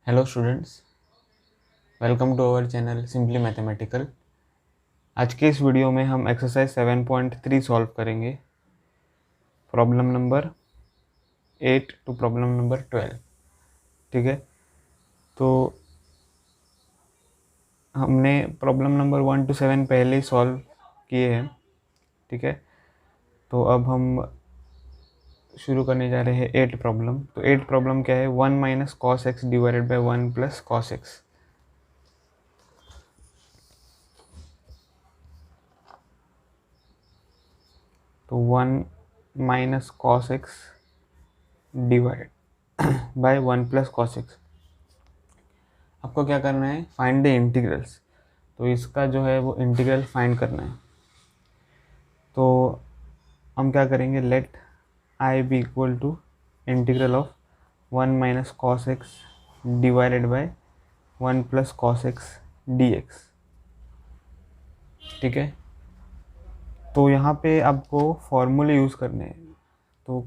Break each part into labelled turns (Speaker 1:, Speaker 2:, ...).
Speaker 1: Hello students, welcome to our channel simply mathematical. आज के इस वीडियो में हम एक्सरसाइज 7.3 सॉल्व करेंगे, problem number 8 to problem number 12। ठीक है, तो हमने प्रॉब्लम नंबर 1 टू 7 पहले ही सॉल्व किए हैं। ठीक है, तो अब हम शुरू करने जा रहे हैं 8 प्रॉब्लम। तो 8 प्रॉब्लम क्या है? 1 minus cos x divided by 1 plus cos x. तो 1 minus cos x divide by 1 plus cos x. आपको क्या करना है? Find the integrals. तो इसका जो है वो इंटीग्रल फाइंड करना है। तो हम क्या करेंगे? Let I be equal to integral of 1 minus cos x divided by 1 plus cos x d x. ठीक है, तो यहाँ पे आपको फॉर्मूले यूज़ करने हैं। तो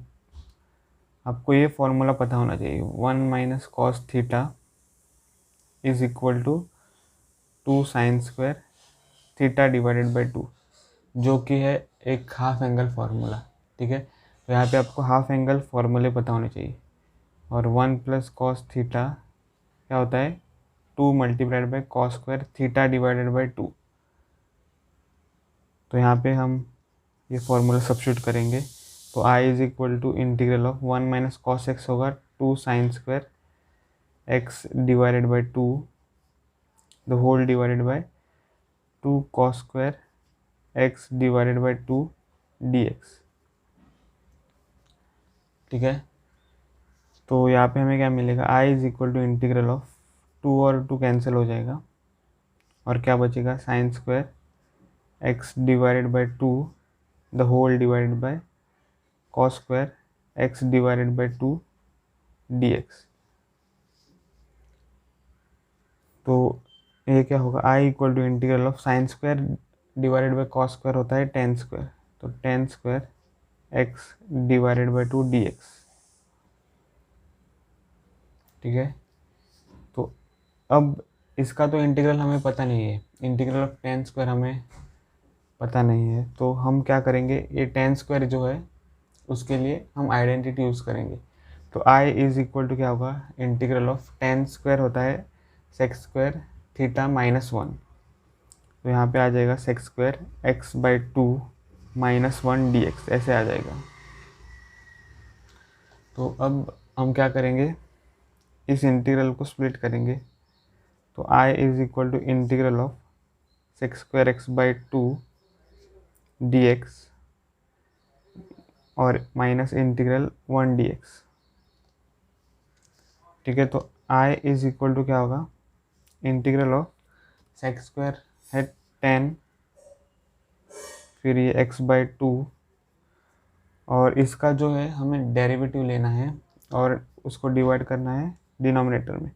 Speaker 1: आपको ये फॉर्मूला पता होना चाहिए, 1 minus cos theta is equal to 2 sine square theta divided by 2, जो कि है एक हाफ एंगल फार्मूला। ठीक है, तो यहाँ पे आपको हाफ एंगल फार्मूले पता होने चाहिए। और 1 प्लस कॉस थीटा क्या होता है? 2 multiplied by cos square theta divided by 2। तो यहाँ पे हम ये फार्मूला सब्स्टिट्यूट करेंगे। तो I is equal to integral of 1 minus cos x होगा 2 sine square x divided by 2 the whole divided by 2 cos square x divided by 2 d x. ठीक है, तो यहाँ पे हमें क्या मिलेगा? I is equal to integral of 2 और 2 कैंसिल हो जाएगा और क्या बचेगा? Sine square x divided by 2 the whole divided by cos square x divided by 2 d x. तो ये क्या होगा? I equal to integral of sine square divided by cos square होता है टेन स्क्वायर, तो tan square x divided by 2 d x. ठीक है, तो अब इसका तो इंटीग्रल हमें पता नहीं है, इंटीग्रल ऑफ टेन स्क्वायर हमें पता नहीं है। तो हम क्या करेंगे? ये टेन स्क्वायर जो है उसके लिए हम आइडेंटिटी यूज़ करेंगे। तो आई इज इक्वल टू क्या होगा? इंटीग्रल ऑफ टेन स्क्वायर होता है सेक्स स्क्वायर थीटा माइनस 1। तो यहाँ पे आ जाएगा sex square x by 2 minus 1 d x, ऐसे आ जाएगा। तो अब हम क्या करेंगे? इस इंटीग्रल को स्प्लिट करेंगे। तो I is equal to integral of sec square x by 2 d x और माइनस इंटीग्रल 1 डी एक्स। ठीक है, तो आई इज इक्वल टू क्या होगा? इंटीग्रल ऑफ सेक्स स्क्वायर है 10, फिर ये एक्स बाई 2, और इसका जो है हमें डेरिवेटिव लेना है और उसको डिवाइड करना है डिनोमिनेटर में।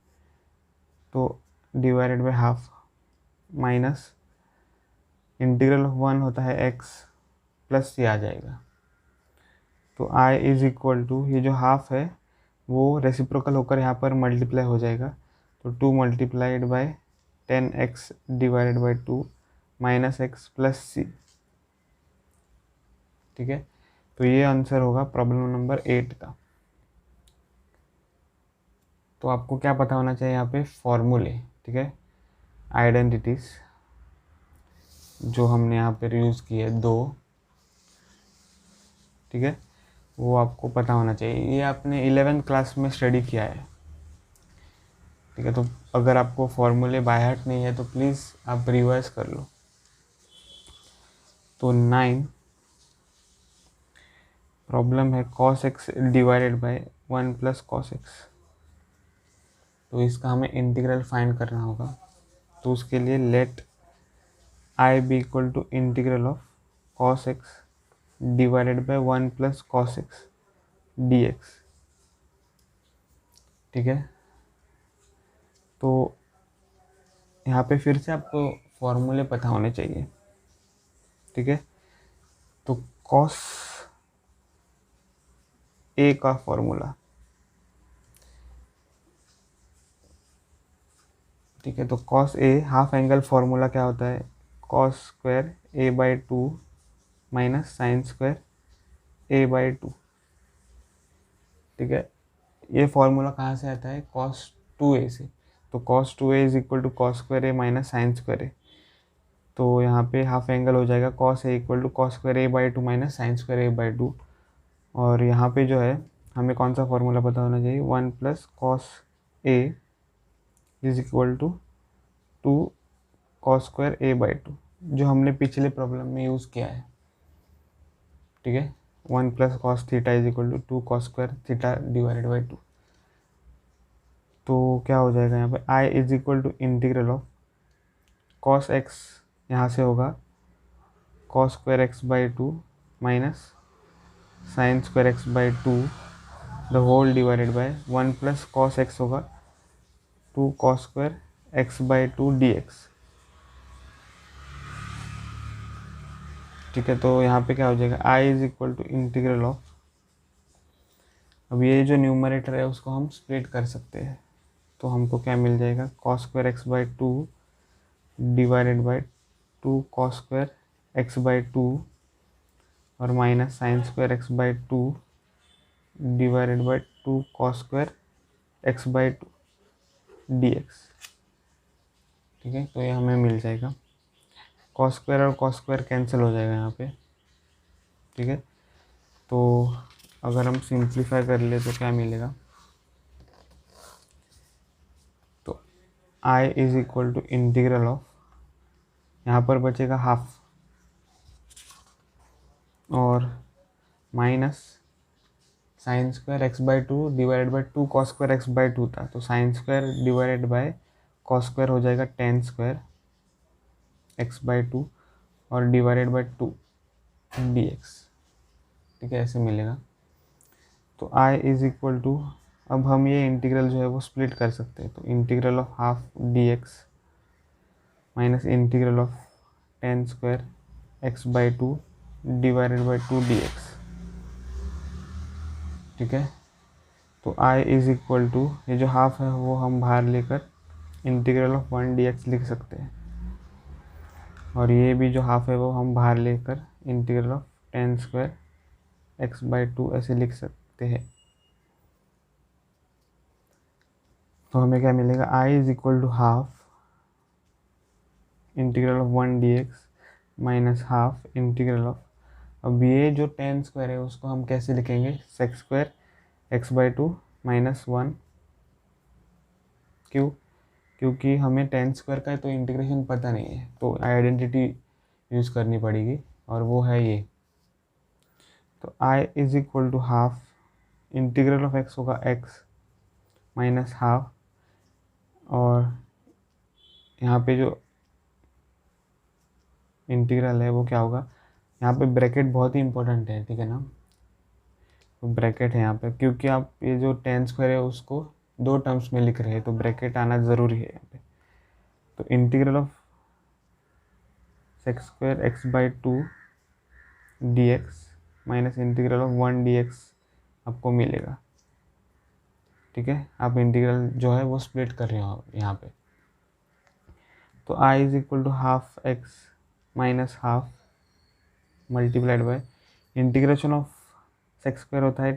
Speaker 1: तो divided by half minus integral of 1 होता है एक्स प्लस ये आ जाएगा। तो आई इज इक्वल टू ये जो हाफ है वो रेसिप्रोकल होकर यहाँ पर मल्टीप्लाई हो जाएगा। तो 2 multiplied by 10x divided by 2 minus x plus c. ठीक है, तो ये आंसर होगा प्रॉब्लम नंबर 8 का। तो आपको क्या पता होना चाहिए यहाँ पे? फॉर्मूले। ठीक है, आइडेंटिटीज जो हमने यहाँ पे यूज़ की है दो, ठीक है, वो आपको पता होना चाहिए। ये आपने 11th क्लास में स्टडी किया है। ठीक है, तो अगर आपको फॉर्मूले बाय हार्ट नहीं है तो प्लीज़ आप रिवाइज कर लो। तो 9 प्रॉब्लम है cos x divided by 1 plus cos x. तो इसका हमें इंटीग्रल फाइंड करना होगा। तो उसके लिए let I be equal to integral of cos x divided by 1 plus cos x d x. ठीक है, तो यहाँ पे फिर से आपको फॉर्मूले पता होने चाहिए। ठीक है, तो कॉस ए का फॉर्मूला ठीक है। तो cos A half angle formula क्या होता है, cos square A/2 minus sine square A/2। ठीक है, ये फॉर्मूला कहाँ से आता है, कॉस 2a से। तो cos 2a is equal to cos square a minus sine square a. तो यहाँ पे हाफ एंगल हो जाएगा cos A equal to cos square A/2 minus sine square A/2। और यहाँ पे जो है हमें कौन सा फॉर्मूला पता होना चाहिए, 1 plus cos A is equal to 2 cos square A/2, जो हमने पिछले प्रॉब्लम में यूज़ किया है। ठीक है, 1 plus cos theta is equal to 2 cos square theta divided by 2। तो क्या हो जाएगा यहाँ पे, I is equal to integral of cos x, यहाँ से होगा cos square x/2 minus sine square x/2 the whole divided by 1 plus cos x होगा 2 कॉस स्क्वायर x/2 dx। ठीक है, तो यहाँ पे क्या हो जाएगा, i is equal to integral of, अब ये जो न्यूमरेटर है उसको हम स्प्लिट कर सकते हैं। तो हमको क्या मिल जाएगा, cos square x/2 divided by 2 cos square x/2 और minus sine square x/2 divided by 2 cos square x/2 dx। ठीक है, तो ये हमें मिल जाएगा, कॉस स्क्वायर और कॉस स्क्वायर कैंसिल हो जाएगा यहाँ पे। ठीक है, तो अगर हम सिंप्लीफाई कर ले तो क्या मिलेगा, तो i is equal to integral of, यहाँ पर बचेगा हाफ और minus sine square x/2 divided by 2 cos square x/2 था, तो sine square divided by cos square हो जाएगा टेन स्क्वायर x/2 और डिवाइडेड बाय 2 dx। ठीक है, ऐसे मिलेगा। तो i इज इक्वल टू, अब हम ये इंटीग्रल जो है वो स्प्लिट कर सकते हैं। तो integral of half dx minus integral of ten square x/2 divided by 2 dx। ठीक है, तो i इज इक्वल टू, ये जो हाफ है वो हम बाहर लेकर इंटीग्रल ऑफ 1 dx लिख सकते हैं, और ये भी जो हाफ है वो हम बाहर लेकर integral of ten square x/2 ऐसे लिख सकते हैं। तो हमें क्या मिलेगा, i is equal to half integral of 1 dx minus half integral of, अब ये जो टेन स्क्वायर है उसको हम कैसे लिखेंगे, सेक्स स्क्वायर x/2 माइनस 1। क्यों, क्योंकि हमें टेन स्क्वायर का तो इंटीग्रेशन पता नहीं है, तो आइडेंटिटी यूज़ करनी पड़ेगी और वो है ये। तो i is equal to half integral of x होगा x माइनस हाफ, और यहाँ पे जो इंटीग्रल है वो क्या होगा, यहाँ पे ब्रैकेट बहुत ही इंपॉर्टेंट है। ठीक है ना, तो ब्रैकेट है यहाँ पे, क्योंकि आप ये जो टेन स्क्वायर है उसको दो टर्म्स में लिख रहे हैं, तो ब्रैकेट आना ज़रूरी है यहाँ पे। तो integral of sec square x/2 dx minus integral of 1 dx आपको मिलेगा। ठीक है, आप इंटीग्रल जो है वो स्प्लिट कर रहे हो यहाँ पे। तो i is equal to half x minus half multiplied by integration of sec square होता है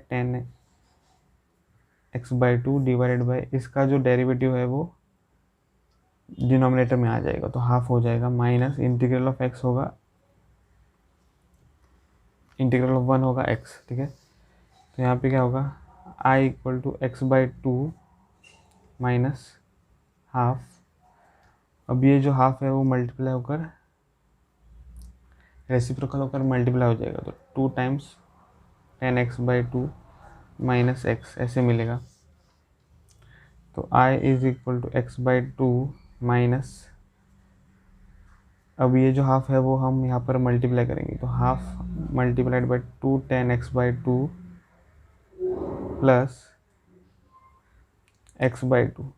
Speaker 1: 10x/2 डिवाइडेड बाय, इसका जो डेरिवेटिव है वो डिनोमिनेटर में आ जाएगा, तो हाफ हो जाएगा, माइनस इंटीग्रल ऑफ x होगा, इंटीग्रल ऑफ 1 होगा x। ठीक है, तो यहाँ पे क्या होगा, i equal to x/2 minus half, अब ये जो हाफ है वो मल्टीप्लाई होकर रेसिप्रोकल होकर मल्टीप्लाई हो जाएगा, तो 2 टाइम्स 10x/2 माइनस x ऐसे मिलेगा। तो i is equal to x/2 minus, अब ये जो हाफ है वो हम यहाँ पर मल्टीप्लाई करेंगे, तो half multiplied by 2 10x/2 plus x/2।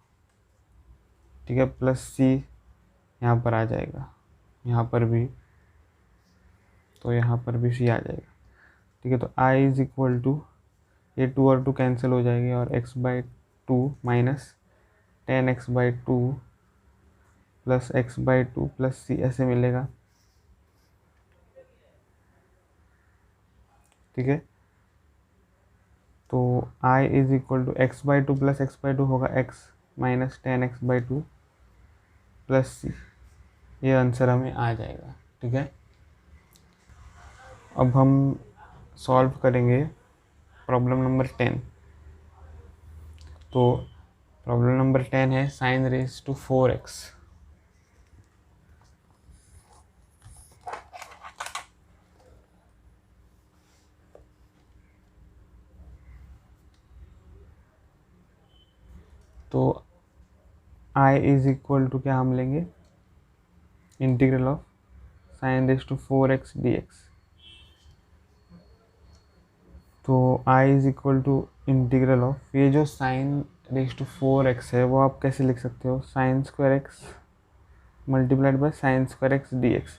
Speaker 1: ठीक है, प्लस c यहाँ पर आ जाएगा, यहाँ पर भी, तो यहाँ पर भी c आ जाएगा। ठीक है, तो i इज इक्वल टू, ये 2 और 2 कैंसिल हो जाएगी और x/2 minus 10x/2 plus x by two plus c ऐसे मिलेगा। ठीक है, तो i is equal to x by two plus x by two होगा x minus tan x by two plus c, ये आंसर हमें आ जाएगा। ठीक है, अब हम सॉल्व करेंगे प्रॉब्लम नंबर 10। तो प्रॉब्लम नंबर 10 है साइन रेज टू 4x। तो i इज इक्वल टू क्या हम लेंगे, integral of sine raise to 4x dx। तो i is equal to integral of, ये जो साइन रेज टू 4x है वो आप कैसे लिख सकते हो, sign square x multiplied by sine square x dx।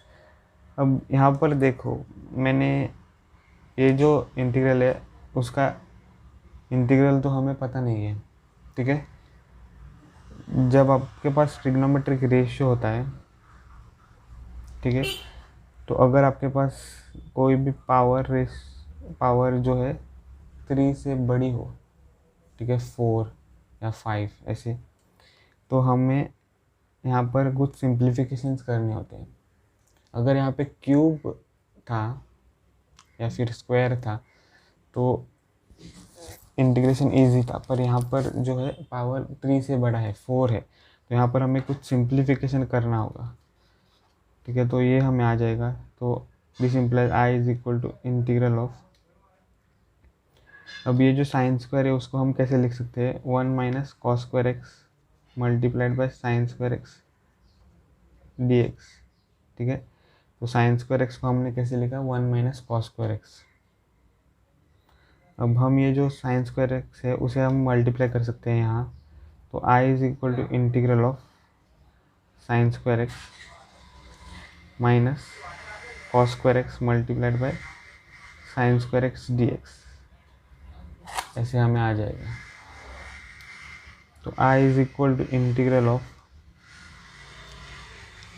Speaker 1: अब यहाँ पर देखो, मैंने ये जो इंटीग्रल है उसका इंटीग्रल तो हमें पता नहीं है। ठीक है, जब आपके पास ट्रिग्नोमेट्रिक रेशियो होता है, ठीक है, तो अगर आपके पास कोई भी पावर जो है 3 से बड़ी हो, ठीक है, 4 या 5 ऐसे, तो हमें यहाँ पर कुछ सिंप्लीफिकेशंस करने होते हैं। अगर यहाँ पे क्यूब था या फिर स्क्वायर था तो इंटीग्रेशन इजी था, पर यहाँ पर जो है पावर 3 से बड़ा है, 4 है, तो यहाँ पर हमें कुछ सिंप्लीफिकेशन करना होगा। ठीक है, तो ये हमें आ जाएगा। तो this implies i is equal to integral of, अब ये जो साइन स्क्वायर है उसको हम कैसे लिख सकते हैं, 1 minus cos square x multiplied by sine square x dx। ठीक है, तो साइन स्क्वायर एक्स को हमने कैसे लिखा, 1 माइनस कॉस स्क्वायर एक्स। अब हम ये जो साइन स्क्वायर एक्स है उसे हम मल्टीप्लाई कर सकते हैं यहाँ। तो i is equal to integral of sine square x minus cos square x multiplied by sine square x dx, ऐसे हमें आ जाएगा। तो i is equal to integral of,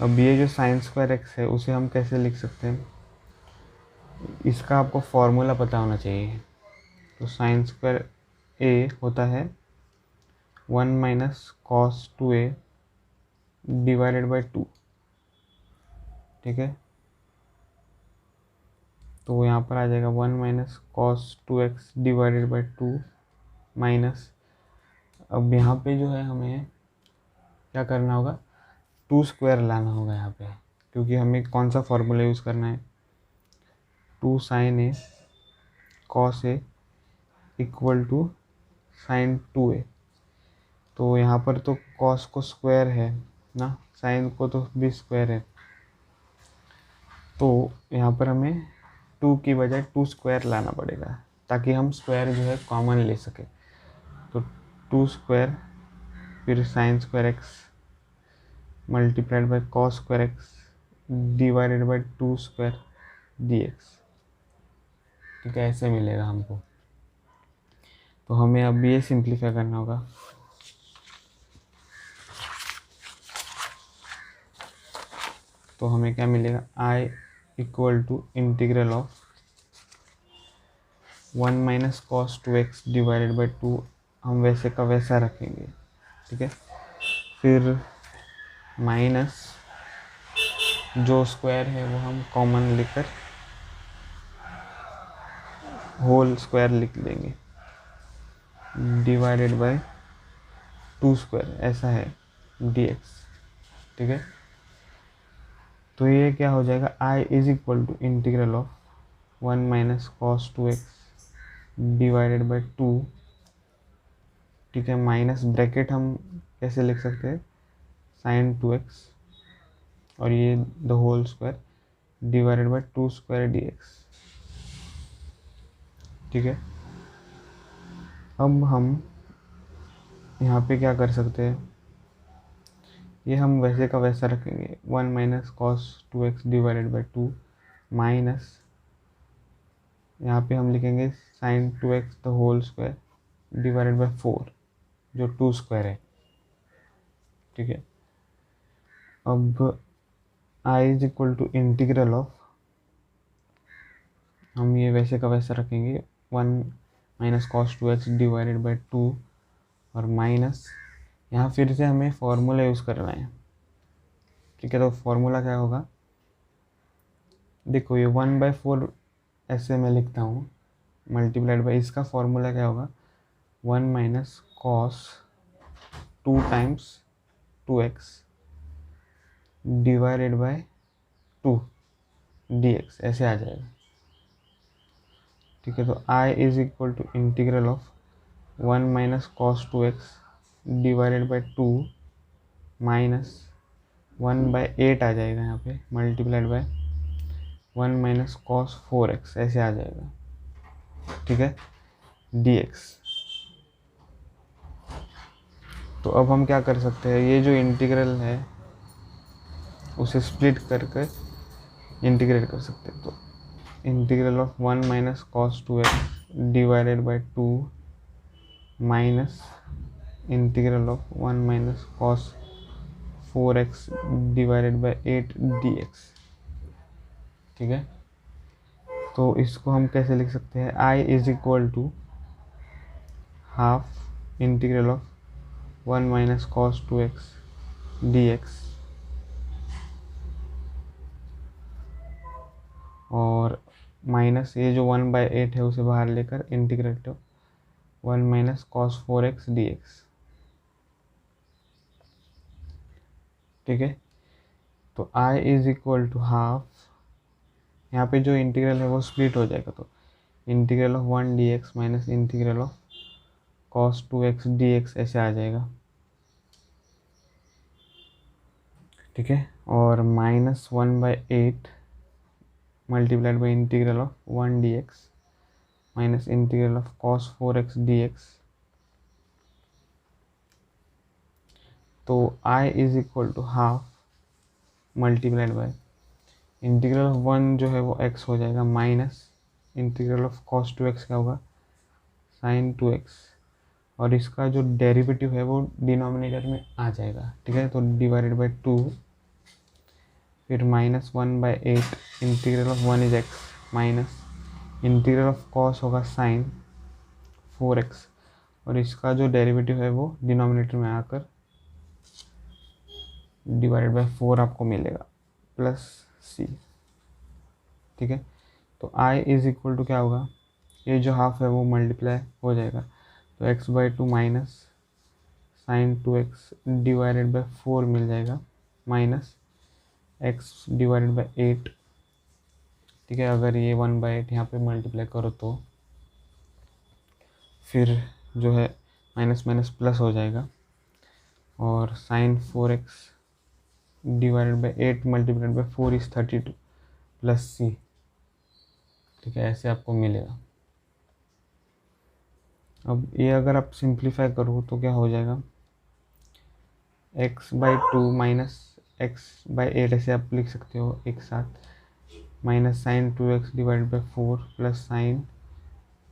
Speaker 1: अब ये जो साइन स्क्वायर एक्स है उसे हम कैसे लिख सकते हैं, इसका आपको फॉर्मूला पता होना चाहिए। तो साइन स्क्वायर ए होता है 1 minus cos 2a divided by 2। ठीक है, तो यहाँ पर आ जाएगा 1 minus cos 2x divided by 2 minus, अब यहाँ पे जो है हमें क्या करना होगा, 2 स्क्वायर लाना होगा यहाँ पे, क्योंकि हमें कौन सा फॉर्मूला यूज़ करना है, 2 sine A cos A equal to sine 2a। तो यहाँ पर तो कॉस को स्क्वायर है ना, साइन को तो भी स्क्वायर है, तो यहाँ पर हमें 2 की बजाय 2 स्क्वायर लाना पड़ेगा ताकि हम स्क्वायर जो है कॉमन ले सके। तो 2 स्क्वायर फिर sign square x multiplied by cos square x divided by 2 square dx। ठीक है, ऐसे मिलेगा हमको। तो हमें अब ये सिंप्लीफाई करना होगा। तो हमें क्या मिलेगा, i equal to integral of 1 minus cos 2x divided by 2, हम वैसे का वैसा रखेंगे। ठीक है, फिर माइनस जो स्क्वायर है वो हम कॉमन लेकर होल स्क्वायर लिख देंगे डिवाइडेड बाय 2 स्क्वायर, ऐसा है dx। ठीक है, तो ये क्या हो जाएगा, i is equal to integral of 1 minus cos 2x divided by 2। ठीक है, माइनस ब्रैकेट हम कैसे लिख सकते हैं, साइन 2x और ये the whole square divided by 2 square dx। ठीक है, अब हम यहाँ पे क्या कर सकते हैं, ये हम वैसे का वैसा रखेंगे, 1 minus cos 2x divided by 2 minus यहाँ पे हम लिखेंगे sine 2x the whole square divided by 4 जो 2 स्क्वायर है। ठीक है, अब I is equal to integral of, हम ये वैसे का वैसा रखेंगे, 1 minus cos 2x divided by 2 और माइनस, यहाँ फिर से हमें फॉर्मूला यूज़ करना है। ठीक है, तो फॉर्मूला क्या होगा, देखो ये 1/4 ऐसे मैं लिखता हूँ, मल्टीप्लाइड बाई, इसका फॉर्मूला क्या होगा, 1 minus cos 2 times 2x divided by 2 dx, ऐसे आ जाएगा। ठीक है, तो I is equal to integral of 1 minus cos 2x divided by 2 minus 1/8 आ जाएगा यहाँ पे, multiplied by 1 minus cos 4x, ऐसे आ जाएगा। ठीक है, dx। तो अब हम क्या कर सकते हैं, ये जो इंटीग्रल है उसे स्प्लिट करके इंटीग्रेट कर सकते हैं। तो integral of 1 minus cos 2x divided by 2 minus integral of 1 minus cos 4x divided by 8 dx। ठीक है, तो इसको हम कैसे लिख सकते हैं, I is equal to half integral of 1 minus cos 2x dx और माइनस ये जो 1/8 है उसे बाहर लेकर integrate 1 minus cos 4x dx। ठीक है, तो I is equal to half, यहाँ पे जो इंटीग्रल है वो स्प्लिट हो जाएगा, तो integral of 1 dx minus integral of cos 2x dx, ऐसे आ जाएगा। ठीक है, और minus 1/8 multiplied by integral of 1 dx minus integral of cos 4x dx। तो I is equal to half multiplied by integral of 1 जो है वो x हो जाएगा, minus integral of cos 2x क्या होगा, साइन 2x, और इसका जो डेरिवेटिव है वो डिनोमिनेटर में आ जाएगा। ठीक है, तो डिवाइडेड बाई 2, फिर minus 1/8 integral of 1 is x minus integral of cos होगा साइन 4x, और इसका जो डेरिवेटिव है वो डिनोमिनेटर में आकर डिवाइडेड बाई 4 आपको मिलेगा प्लस c। ठीक है, तो I इज इक्वल टू क्या होगा, ये जो हाफ है वो मल्टीप्लाई हो जाएगा, तो x/2 minus sine 2x divided by 4 मिल जाएगा, माइनस x डिवाइडेड बाई 8। ठीक है, अगर ये 1/8 यहाँ पे मल्टीप्लाई करो तो फिर जो है माइनस माइनस प्लस हो जाएगा, और sine 4x divided by 8 multiplied by 4 is 32 plus c। ठीक है, ऐसे आपको मिलेगा। अब ये अगर आप सिंप्लीफाई करो तो क्या हो जाएगा, x/2 माइनस x/8, ऐसे आप लिख सकते हो एक साथ, minus sine 2x divided by 4 plus sine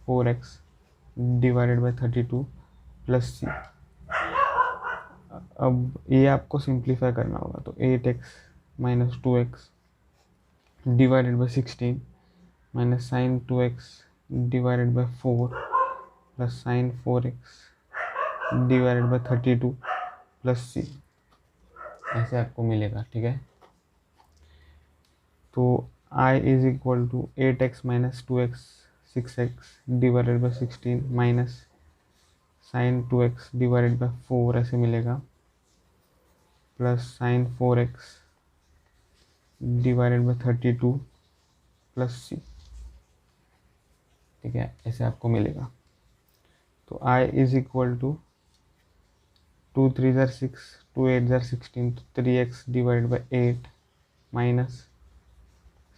Speaker 1: 4x divided by 32 plus c। अब ये आपको सिंप्लीफाई करना होगा, तो 8x minus 2x divided by 16 minus sine 2x divided by 4 plus sine 4x divided by 32 plus c, ऐसे आपको मिलेगा। ठीक है, तो I is equal to 8x minus 2x 6x divided by 16 minus sine 2x divided by 4 ऐसे मिलेगा, plus sine 4x divided by 32 plus c। ठीक है, ऐसे आपको मिलेगा। तो I इज इक्वल टू 2 3 6 2 8 16, तो 3x divided by 8 minus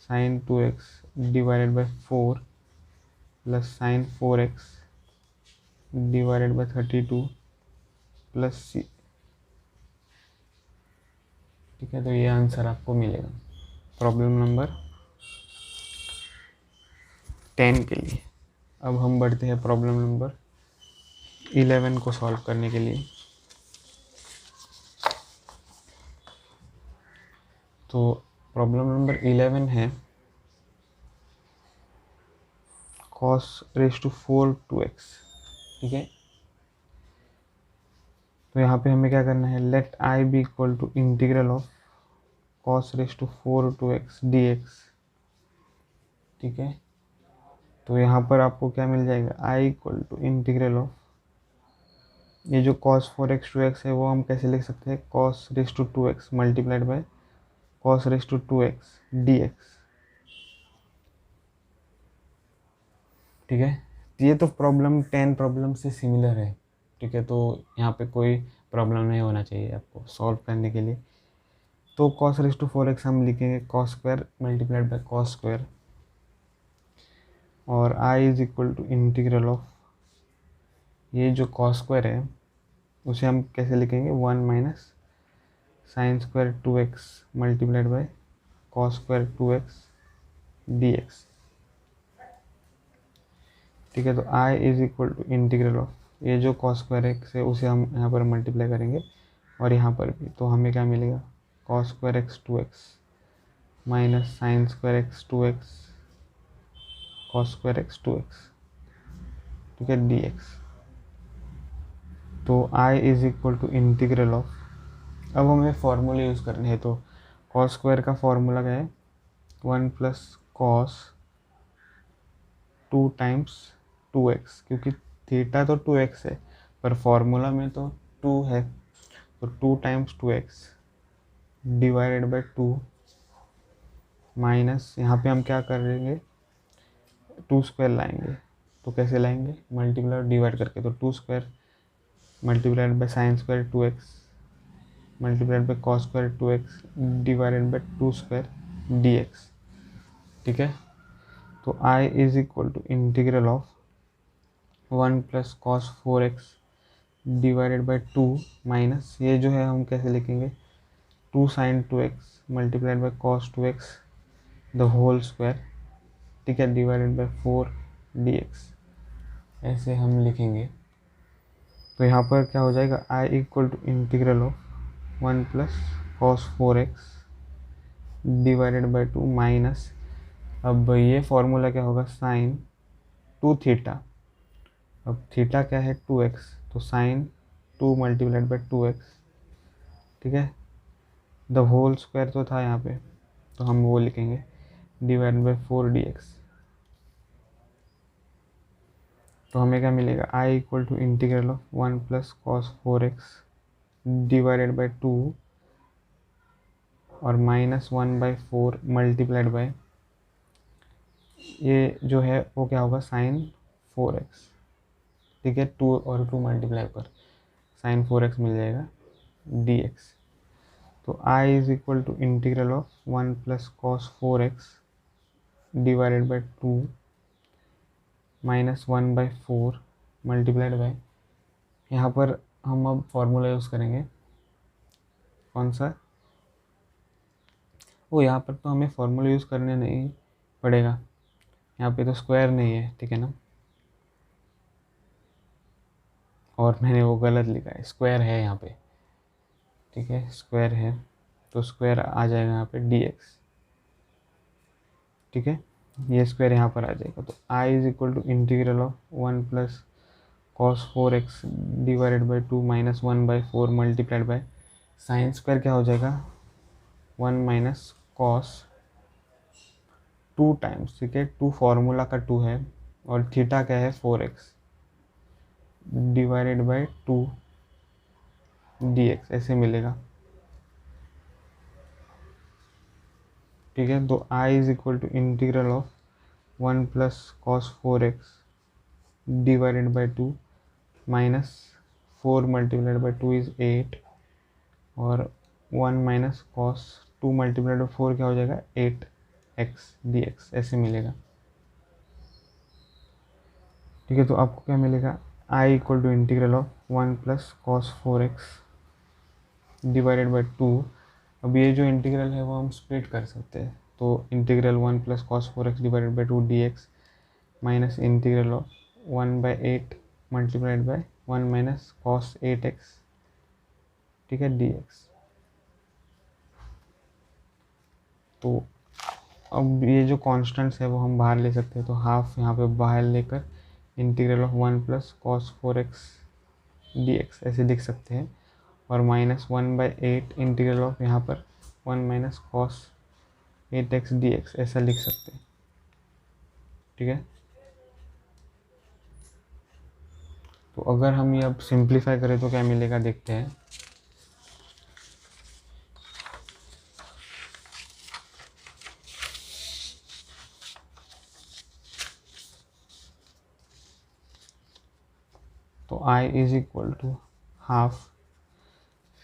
Speaker 1: sine 2x divided by 4 plus sine 4x divided by 32 plus c। ठीक है, तो ये आंसर आपको मिलेगा प्रॉब्लम नंबर 10 के लिए। अब हम बढ़ते हैं प्रॉब्लम नंबर 11 को सॉल्व करने के लिए। तो प्रॉब्लम नंबर 11 है cos रेज टू 4 2x, ठीक है। तो यहाँ पे हमें क्या करना है, let I be equal to integral of cos raise to 4 2x dx, ठीक है। तो यहाँ पर आपको क्या मिल जाएगा, आई इक्वल टू इंटीग्रल ऑफ, ये जो cos 4x 2x है वो हम कैसे लिख सकते हैं, cos raise to 2x multiplied by cos raise to 2x dx, ठीक है। ये तो प्रॉब्लम 10 प्रॉब्लम से सिमिलर है, ठीक है। तो यहाँ पे कोई प्रॉब्लम नहीं होना चाहिए आपको सॉल्व करने के लिए। तो cos रेज टू 4x हम लिखेंगे cos square multiplied by cos square, और i is equal to integral of, ये जो cos स्क्वायर है उसे हम कैसे लिखेंगे, 1 minus sine square 2x multiplied by cos square 2x dx, ठीक है। तो i is equal to integral of, ये जो cos स्क्वायर है से उसे हम यहाँ पर मल्टीप्लाई करेंगे और यहाँ पर भी, तो हमें क्या मिलेगा, cos square x 2x minus sine square x 2x cos square x 2x, ठीक है, dx। तो i is equal to integral of, अब हमें फॉर्मूले यूज़ करने हैं। तो cos स्क्वायर का फॉर्मूला क्या है, 1 प्लस कॉस 2 टाइम्स 2x, क्योंकि थीटा तो 2x है पर फॉर्मूला में तो 2 है, तो 2 times 2x divided by 2 minus, यहाँ पे हम क्या करेंगे, 2 स्क्वायर लाएंगे। तो कैसे लाएंगे, मल्टीप्लाई डिवाइड करके, तो 2 square multiplied by sine square 2x multiplied by cos square 2x divided by 2 square dx, ठीक है। तो i is equal to integral of 1 plus cos 4x divided by 2 minus, ये जो है हम कैसे लिखेंगे, 2 sine 2x multiplied by cos 2x the whole square, ठीक है, डिवाइडेड बाय 4 dx, ऐसे हम लिखेंगे। तो यहाँ पर क्या हो जाएगा, i equal to integral of 1 plus cos 4x divided by 2 minus, अब ये फॉर्मूला क्या होगा, साइन 2 थीटा, अब थीटा क्या है 2x, तो साइन 2 मल्टीप्लाइड बाय 2x, ठीक है, द होल स्क्वायर तो था यहाँ पे तो हम वो लिखेंगे डिवाइड बाय 4 dx। तो हमें क्या मिलेगा, i equal to integral of 1 plus cos 4x divided by 2 और माइनस 1/4 मल्टीप्लाइड बाय, ये जो है वो क्या होगा, साइन 4x, ठीक है, 2 और 2 मल्टीप्लाई पर साइन 4x मिल जाएगा dx। तो i is equal to integral of 1 plus cos 4x divided by 2 minus 1/4 multiplied by, यहाँ पर हम अब फॉर्मूला यूज़ करेंगे, कौन सा, वो यहाँ पर तो हमें फॉर्मूला यूज़ करने नहीं पड़ेगा, यहाँ पे तो स्क्वायर नहीं है, ठीक है ना, और मैंने वो गलत लिखा है, स्क्वायर है यहाँ पे, ठीक है, स्क्वायर है, तो स्क्वायर आ जाएगा यहाँ पे dx, ठीक है, ये स्क्वायर यहाँ पर आ जाएगा। तो i is equal to integral of 1 plus cos 4x divided by 2 minus 1/4 multiplied by sine square क्या हो जाएगा, 1 माइनस कॉस 2 टाइम्स, ठीक है, 2 फार्मूला का 2 है और थीटा क्या है 4x डिवाइडेड बाय 2 dx, ऐसे मिलेगा, ठीक है। तो i is equal to integral of 1 plus cos 4x divided by 2 minus 4 multiplied by 2 is 8 और 1 माइनस कॉस 2 मल्टीप्लाइड बाय 4 क्या हो जाएगा, 8x dx, ऐसे मिलेगा, ठीक है। तो आपको क्या मिलेगा, i equal to integral of 1 plus cos 4x divided by 2, अब ये जो इंटीग्रल है वो हम स्प्लिट कर सकते हैं, तो integral 1 plus cos 4x divided by 2 dx minus integral of 1/8 multiplied by 1 minus cos 8x, ठीक है, dx। तो अब ये जो कॉन्स्टेंट्स है वो हम बाहर ले सकते हैं, तो हाफ यहाँ पे बाहर लेकर integral of 1 plus cos 4x dx ऐसे लिख सकते हैं, और -1/8 इंटीग्रल ऑफ यहाँ पर 1 माइनस कॉस 8x dx ऐसा लिख सकते हैं। ठीक है, तो अगर हम ये अब सिंप्लीफाई करें तो क्या मिलेगा देखते हैं। तो i is equal to half,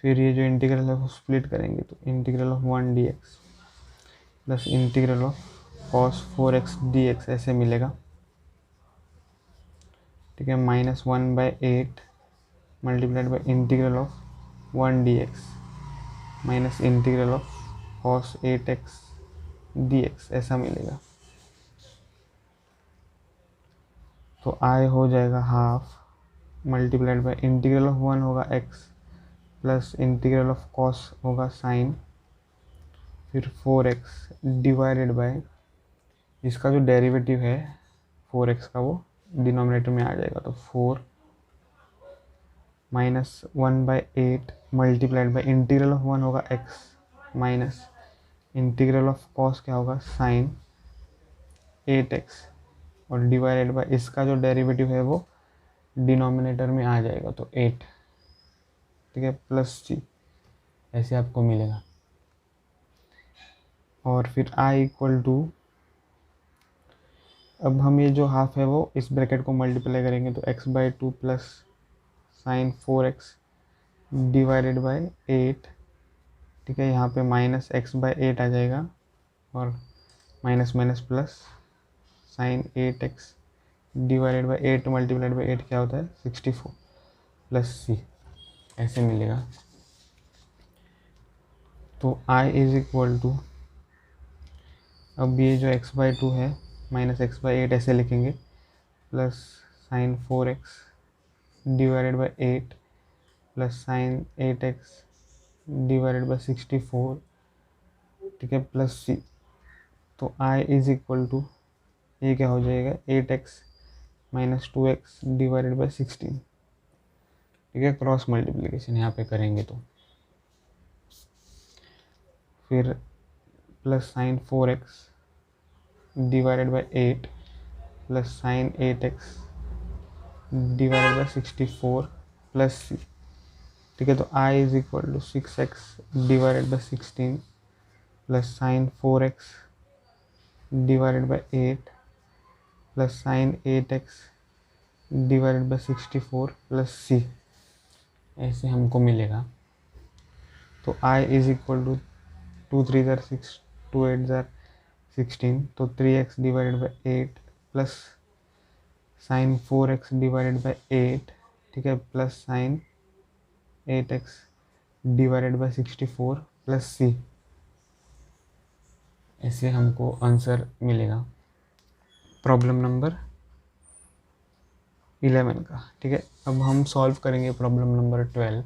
Speaker 1: फिर ये जो इंटीग्रल है वो स्प्लिट करेंगे, तो integral of 1 dx plus integral of cos 4x dx ऐसे मिलेगा। ठीक है, -1/8 multiplied by integral of 1 dx minus integral of cos 8x dx ऐसा मिलेगा। तो i हो जाएगा half multiplied by integral of 1 होगा x plus integral of cos होगा साइन, फिर 4x डिवाइडेड बाय इसका जो डेरिवेटिव है 4x का वो डिनोमिनेटर में आ जाएगा, तो 4 -1/8 मल्टीप्लाइड बाई इंटीग्रल ऑफ 1 होगा x minus integral of cos क्या होगा साइन 8x, और डिवाइडेड बाय इसका जो डेरिवेटिव है वो डिनोमिनेटर में आ जाएगा, तो 8। ठीक है, प्लस g ऐसे आपको मिलेगा। और फिर i इक्वल टू, अब हम ये जो हाफ है वो इस ब्रैकेट को मल्टीप्लाई करेंगे, तो x/2 plus sine 4x divided by 8। ठीक है, यहाँ पे -x/8 आ जाएगा, और minus minus plus sine 8x divided by 8 multiplied by 8 क्या होता है 64 प्लस c ऐसे मिलेगा। तो i इज इक्वल टू, अब ये जो x/2 है -x/8 ऐसे लिखेंगे, plus sine 4x divided by 8 plus sine 8x divided by 64। ठीक है, प्लस c। तो i इज इक्वल टू, ये क्या हो जाएगा 8x minus 2x divided by 16। ठीक है, क्रॉस मल्टीप्लिकेशन यहाँ पे करेंगे तो फिर plus sine 4x divided by 8 plus sine 8x divided by 64 plus c। ठीक है, तो i is equal to 6x divided by 16 plus sine 4x divided by 8 plus sine 8x divided by 64 plus c ऐसे हमको मिलेगा। तो i is equal to 2 3 ज़ार 6 2 8 ज़ार 16, तो 3x divided by 8 plus sine 4x divided by 8। ठीक है, plus sine 8x divided by 64 plus c ऐसे हमको आंसर मिलेगा प्रॉब्लम नंबर 11 का। ठीक है, अब हम सॉल्व करेंगे प्रॉब्लम नंबर 12।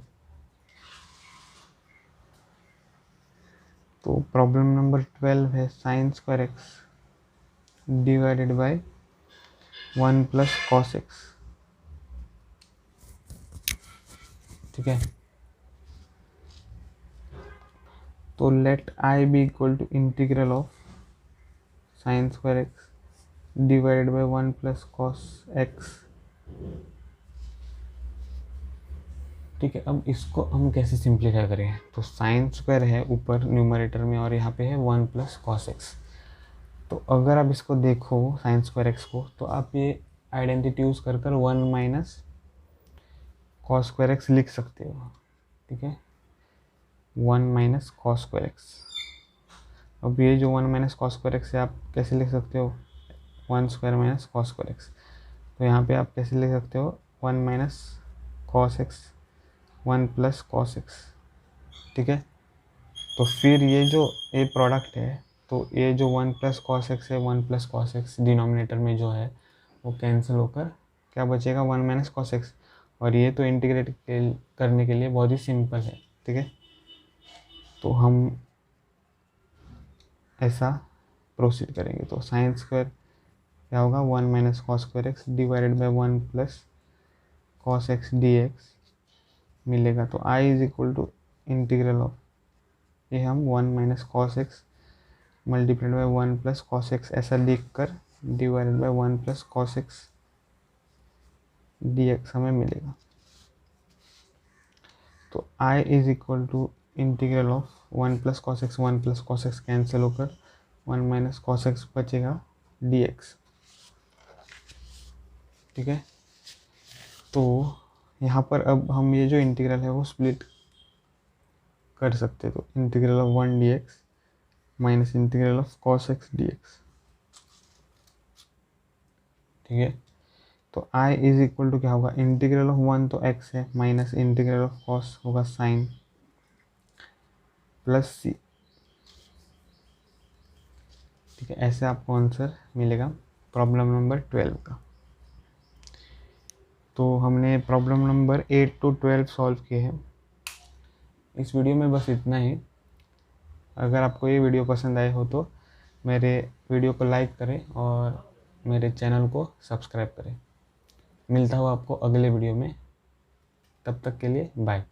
Speaker 1: तो प्रॉब्लम नंबर 12 है sine square x divided by 1 plus cos x. ठीक है, तो let i be equal to integral of sine square x divided by 1 plus cos x. ठीक है, अब इसको हम कैसे सिंप्लीफाई करें, तो साइन स्क्वायर है ऊपर न्यूमरेटर में और यहाँ पे है 1 प्लस कॉस एक्स। तो अगर आप इसको देखो साइन स्क्वायर एक्स को, तो आप ये आइडेंटिटी यूज़ कर 1 माइनस कॉस स्क्वायर एक्स लिख सकते हो। ठीक है, 1 माइनस कॉस स्क्वायर एक्स। अब ये जो 1 माइनस कॉस स्क्वायर एक्स है आप कैसे लिख सकते हो 1 square minus cos square x. तो यहाँ पे आप कैसे लिख सकते हो 1 minus cos x 1 plus cos x. ठीक है, तो फिर ये प्रोडक्ट है, तो ये जो 1 प्लस कॉस एक्स है 1 प्लस कॉस एक्स डिनोमिनेटर में जो है वो कैंसिल होकर क्या बचेगा 1 माइनस कॉस एक्स, और ये तो इंटीग्रेट करने के लिए बहुत ही सिंपल है। ठीक है, तो हम ऐसा प्रोसीड करेंगे। तो साइन स्क्वायर क्या होगा, 1 minus cos square x divided by 1 plus cos x d x मिलेगा। तो I is equal to integral of, ये हम 1 minus cos x multiplied by 1 plus cos x ऐसा लिख कर divided by 1 plus cos x d x हमें मिलेगा। तो I is equal to integral of 1 plus cos x, 1 plus cos x cancel होकर 1 minus cos x बचेगा D x. ठीक है, तो यहाँ पर अब हम ये जो इंटीग्रल है वो स्प्लिट कर सकते। तो integral of 1 d x minus integral of cos x d x. ठीक है, तो आई इज इक्वल टू क्या होगा, इंटीग्रल ऑफ 1 तो x है माइनस इंटीग्रल ऑफ कॉस होगा साइन प्लस सी। ठीक है, ऐसे आपको आंसर मिलेगा प्रॉब्लम नंबर 12 का। तो हमने प्रॉब्लम नंबर 8 to 12 सॉल्व किए हैं। इस वीडियो में बस इतना ही। अगर आपको ये वीडियो पसंद आए हो तो मेरे वीडियो को लाइक करें और मेरे चैनल को सब्सक्राइब करें। मिलता हूँ आपको अगले वीडियो में, तब तक के लिए बाय।